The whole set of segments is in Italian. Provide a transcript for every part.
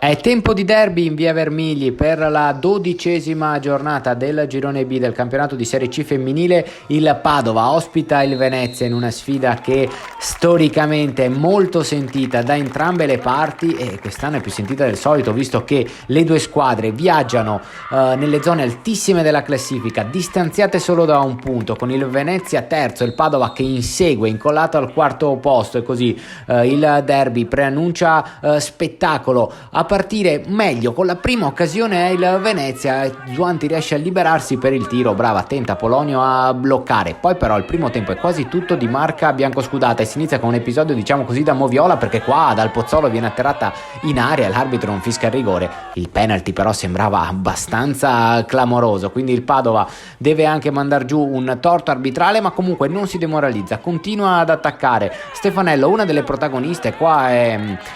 È tempo di derby in via Vermigli per la 12ª giornata del girone B del campionato di Serie C femminile. Il Padova ospita il Venezia in una sfida che storicamente è molto sentita da entrambe le parti e quest'anno è più sentita del solito, visto che le due squadre viaggiano nelle zone altissime della classifica, distanziate solo da un punto, con il Venezia terzo e il Padova che insegue, incollato al quarto posto, e così il derby preannuncia spettacolo. A partire meglio con la prima occasione è il Venezia. Zuanti riesce a liberarsi per il tiro, brava, attenta Polonio a bloccare. Poi però il primo tempo è quasi tutto di marca biancoscudata e si inizia con un episodio diciamo così da moviola, perché qua dal Pozzolo viene atterrata in aria, l'arbitro non fischia il rigore, il penalty però sembrava abbastanza clamoroso, quindi il Padova deve anche mandare giù un torto arbitrale, ma comunque non si demoralizza, continua ad attaccare. Stefanello, una delle protagoniste qua,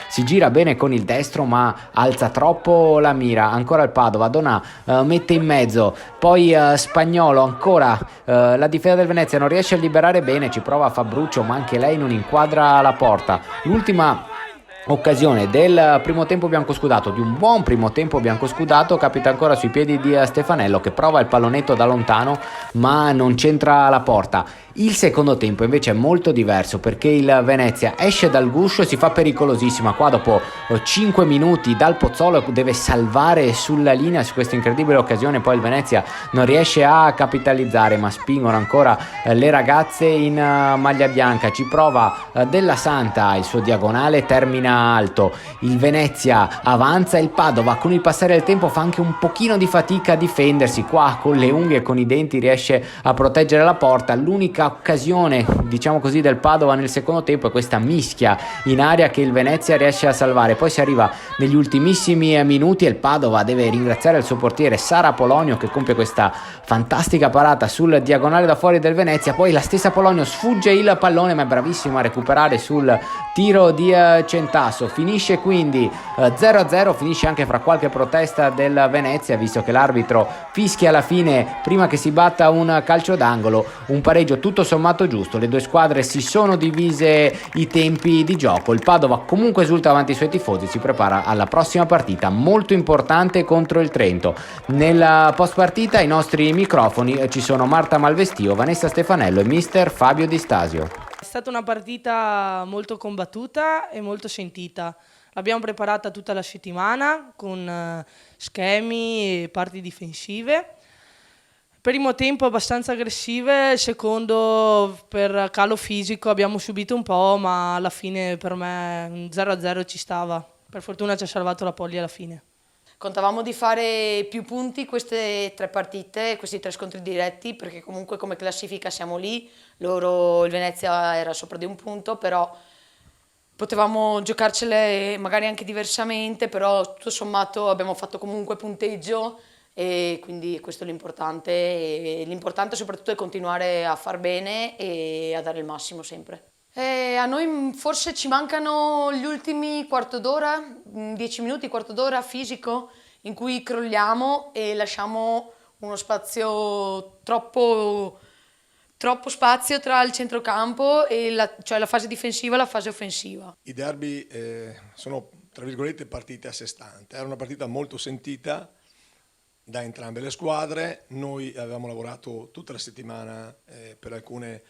si gira bene con il destro ma alza troppo la mira. Ancora il Padova, Donà mette in mezzo, poi Spagnolo ancora, la difesa del Venezia non riesce a liberare bene, ci prova Fabruccio ma anche lei non inquadra la porta. L'ultima occasione del primo tempo biancoscudato, di un buon primo tempo biancoscudato, capita ancora sui piedi di Stefanello, che prova il pallonetto da lontano ma non c'entra la porta. Il secondo tempo invece è molto diverso, perché il Venezia esce dal guscio e si fa pericolosissima. Qua dopo 5 minuti dal Pozzolo deve salvare sulla linea su questa incredibile occasione, poi il Venezia non riesce a capitalizzare, ma spingono ancora le ragazze in maglia bianca. Ci prova Della Santa, il suo diagonale termina alto, il Venezia avanza e il Padova con il passare del tempo fa anche un pochino di fatica a difendersi. Qua con le unghie e con i denti riesce a proteggere la porta. L'unica occasione diciamo così del Padova nel secondo tempo è questa mischia in aria che il Venezia riesce a salvare. Poi si arriva negli ultimissimi minuti e il Padova deve ringraziare il suo portiere Sara Polonio, che compie questa fantastica parata sul diagonale da fuori del Venezia. Poi la stessa Polonio sfugge il pallone ma è bravissima a recuperare sul tiro di Centasso. Finisce quindi 0-0, finisce anche fra qualche protesta del Venezia, visto che l'arbitro fischia alla fine prima che si batta un calcio d'angolo. Un pareggio tutto sommato giusto, le due squadre si sono divise i tempi di gioco. Il Padova comunque esulta avanti i suoi tifosi, si prepara alla prossima partita molto importante contro il Trento. Nella post partita ai nostri microfoni ci sono Marta Malvestio, Vanessa Stefanello e mister Fabio Di Stasio. È stata una partita molto combattuta e molto sentita. L'abbiamo preparata tutta la settimana con schemi e parti difensive. Primo tempo abbastanza aggressive, secondo per calo fisico abbiamo subito un po', ma alla fine per me un 0-0 ci stava. Per fortuna ci ha salvato la Poli alla fine. Contavamo di fare più punti queste tre partite, questi tre scontri diretti, perché comunque come classifica siamo lì, il Venezia era sopra di un punto, però potevamo giocarcele magari anche diversamente, però tutto sommato abbiamo fatto comunque punteggio e quindi questo è l'importante. E l'importante soprattutto è continuare a far bene e a dare il massimo sempre. A noi forse ci mancano gli ultimi quarto d'ora, 10 minuti, quarto d'ora fisico, in cui crolliamo e lasciamo uno spazio troppo spazio tra il centrocampo e cioè la fase difensiva e la fase offensiva. I derby sono, tra virgolette, partite a sé stanti. Era una partita molto sentita da entrambe le squadre. Noi avevamo lavorato tutta la settimana per alcune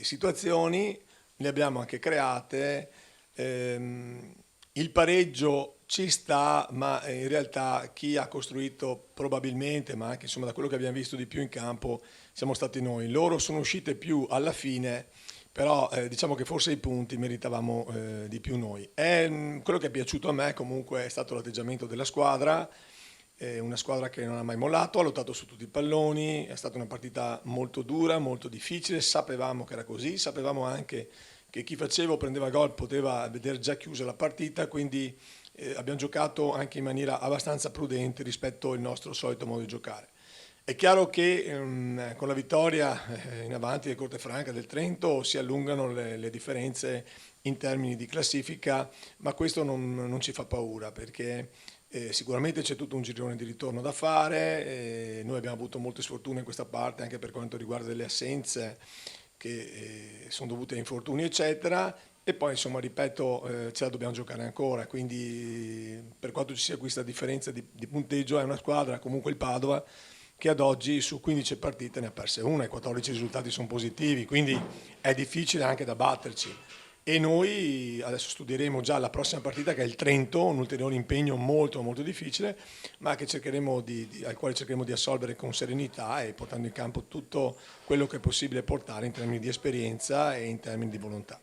situazioni, le abbiamo anche create. Il pareggio ci sta, ma in realtà chi ha costruito probabilmente, ma anche insomma da quello che abbiamo visto di più in campo, siamo stati noi. Loro sono uscite più alla fine, però diciamo che forse i punti meritavamo di più noi. Quello che è piaciuto a me comunque è stato l'atteggiamento della squadra, una squadra che non ha mai mollato, ha lottato su tutti i palloni, è stata una partita molto dura, molto difficile, sapevamo che era così, sapevamo anche che chi faceva o prendeva gol poteva vedere già chiusa la partita, quindi abbiamo giocato anche in maniera abbastanza prudente rispetto al nostro solito modo di giocare. È chiaro che con la vittoria in avanti del Cortefranca del Trento si allungano le differenze in termini di classifica, ma questo non ci fa paura, perché sicuramente c'è tutto un girone di ritorno da fare. Noi abbiamo avuto molte sfortune in questa parte anche per quanto riguarda delle assenze che sono dovute a infortuni eccetera, E poi insomma ripeto, ce la dobbiamo giocare ancora, quindi per quanto ci sia questa differenza di punteggio è una squadra, comunque il Padova, che ad oggi su 15 partite ne ha perse una, i 14 risultati sono positivi, quindi è difficile anche da batterci. E noi adesso studieremo già la prossima partita che è il Trento, un ulteriore impegno molto molto difficile, ma che al quale cercheremo di assolvere con serenità e portando in campo tutto quello che è possibile portare in termini di esperienza e in termini di volontà.